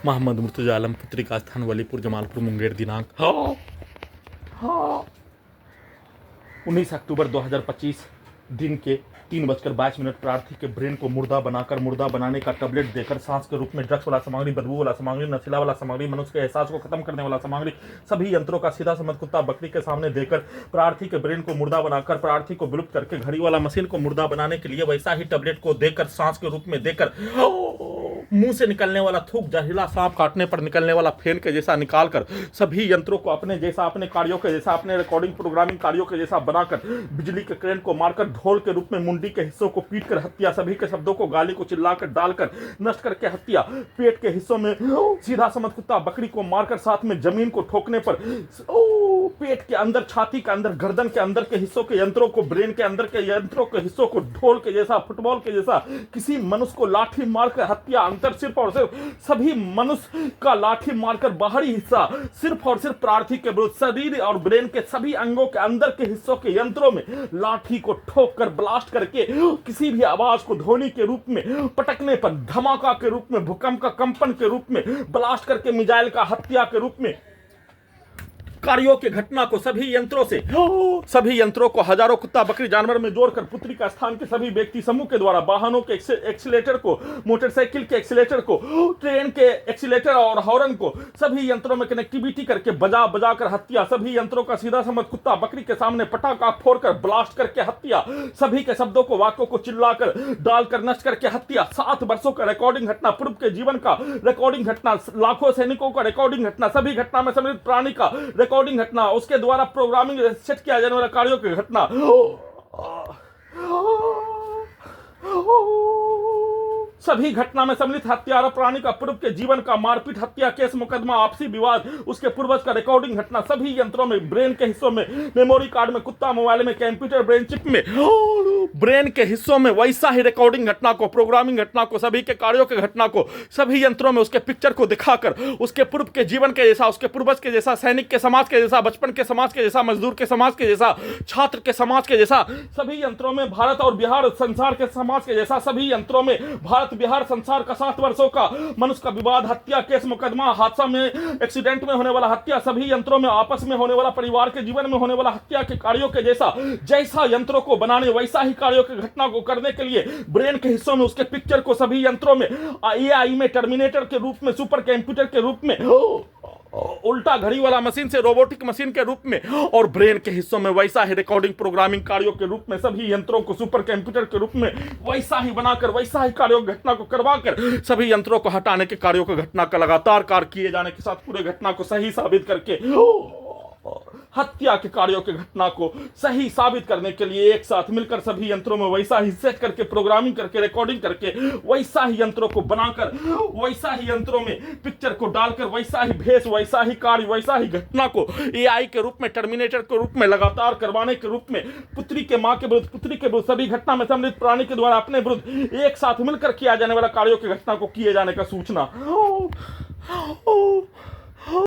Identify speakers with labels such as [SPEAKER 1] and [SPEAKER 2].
[SPEAKER 1] मोहम्मद मुर्तजा आलम, पुत्री का स्थान वलीपुर जमालपुर मुंगेर, दिनांक 19 अक्टूबर 2025 दिन के 3:22 प्रार्थी के ब्रेन को मुर्दा बनाकर मुर्दा बनाने का टैबलेट देकर सांस के रूप में ड्रग्स वाला सामग्री, बदबू वाला सामग्री, नशीला वाला सामग्री, मनुष्य के एहसास को खत्म करने वाला सामग्री, सभी यंत्रों का सीधा समझ कुत्ता बकरी के सामने देकर प्रार्थी के ब्रेन को मुर्दा बनाकर प्रार्थी को विलुप्त करके घड़ी वाला मशीन को मुर्दा बनाने के लिए वैसा ही टैबलेट को देकर सांस के रूप में देकर मुंह से निकलने वाला थूक, जहरीला सांप काटने पर निकलने वाला फेन के जैसा निकालकर सभी यंत्रों को अपने जैसा, अपने कार्यों के जैसा, अपने रिकॉर्डिंग प्रोग्रामिंग कार्यों के जैसा बनाकर बिजली के करंट को मारकर ढोल के रूप में मुंडी के हिस्सों को पीट कर हत्या, सभी के शब्दों को गाली को चिल्लाकर डालकर नष्ट करके हत्या, पेट के हिस्सों में सीधा समझ कुत्ता बकरी को मारकर साथ में जमीन को ठोकने पर पेट के अंदर, छाती के अंदर, गर्दन के अंदर के हिस्सों के यंत्रों को, ब्रेन के अंदर के यंत्रों के हिस्सों को ढोल के जैसा, फुटबॉल के जैसा किसी मनुष्य को लाठी मारकर हत्या, अंतर सिर्फ और सिर्फ सभी मनुष्य का लाठी मारकर बाहरी हिस्सा सिर्फ और सिर्फ प्रार्थी के विरुद्ध, शरीर और ब्रेन के सभी अंगों के अंदर के हिस्सों के यंत्रों में लाठी को ठोक कर ब्लास्ट करके किसी भी आवाज को ध्वनि के रूप में पटकने पर, धमाका के रूप में, भूकंप का कंपन के रूप में, ब्लास्ट करके मिसाइल का हत्या के रूप में कार्यों के घटना को सभी यंत्रों को हजारों कुत्ता बकरी जानवर में जोड़कर पुत्री का स्थान के सभी व्यक्ति समूह के द्वारा वाहनों के एक्सीलेटर को, मोटरसाइकिल के एक्सीलेटर को, ट्रेन के एक्सीलेटर और हॉर्न को सभी यंत्रों में कनेक्टिविटी करके बजा बजा कर हत्या, सभी यंत्रों का सीधा समझ कुत्ता बकरी के सामने पटाखा फोड़कर ब्लास्ट करके हत्या, सभी के शब्दों को, वाक्यों को चिल्लाकर डालकर नष्ट करके हत्या, 7 वर्षों का रिकॉर्डिंग घटना, पूर्व के जीवन का रिकॉर्डिंग घटना, लाखों सैनिकों का रिकॉर्डिंग घटना, सभी घटना में सम्मिलित प्राणी का रिकॉर्डिंग घटना, उसके द्वारा प्रोग्रामिंग सेट किया जाने वाला कार्यों की घटना, सभी घटना में सम्मिलित हत्यारा प्राणी का पूर्व के जीवन का मारपीट, हत्या, केस, मुकदमा, आपसी विवाद, उसके पूर्वज का रिकॉर्डिंग घटना, सभी यंत्रों में, ब्रेन के हिस्सों में, मेमोरी कार्ड में, कुत्ता मोबाइल में, कंप्यूटर ब्रेन चिप में, ब्रेन के हिस्सों में वैसा ही रिकॉर्डिंग घटना को, प्रोग्रामिंग घटना को, सभी के कार्यों के घटना को सभी यंत्रों में उसके पिक्चर को दिखाकर उसके पूर्व के जीवन के जैसा, उसके पूर्वज के जैसा, सैनिक के समाज के जैसा, बचपन के समाज के जैसा, मजदूर के समाज के जैसा, छात्र के समाज के जैसा, सभी यंत्रों में भारत और बिहार संसार के समाज के जैसा, सभी यंत्रों में भारत बिहार संसार का 7 वर्षों का मनुष्य का विवाद, हत्या, केस, मुकदमा, हादसा में, एक्सीडेंट में होने वाला हत्या, सभी यंत्रों में आपस में होने वाला, परिवार के जीवन में होने वाला हत्या के कार्यों के जैसा यंत्रों को बनाने, वैसा ही कार्यों की घटना को करने के लिए ब्रेन के हिस्सों में उसके पिक्चर को सभी यंत्रों में, एआई में, टर्मिनेटर के रूप में, सुपर कंप्यूटर के रूप में, उल्टा घड़ी वाला मशीन से रोबोटिक मशीन के रूप में, और ब्रेन के हिस्सों में वैसा ही रिकॉर्डिंग प्रोग्रामिंग कार्यों के रूप में, सभी यंत्रों को सुपर कंप्यूटर के रूप में वैसा ही बनाकर, वैसा ही कार्यों की घटना को करवाकर सभी यंत्रों को हटाने के कार्यों की घटना का लगातार कार्य किए जाने के साथ पूरे घटना को सही साबित करके हत्या के कार्यों की घटना को सही साबित करने के लिए एक साथ मिलकर सभी यंत्रों में वैसा ही सेट करके, प्रोग्रामिंग करके, रिकॉर्डिंग करके, वैसा ही यंत्रों को बनाकर, वैसा ही यंत्रों में पिक्चर को डालकर, वैसा ही भेष, वैसा ही कार्य, वैसा ही घटना को एआई के रूप में, टर्मिनेटर के रूप में लगातार करवाने के रूप में पुत्री के मां के विरुद्ध, पुत्री के विरुद्ध, सभी घटना में सम्मिलित प्राणी के द्वारा अपने विरुद्ध एक साथ मिलकर किया जाने वाला कार्यों की घटना को किए जाने का सूचना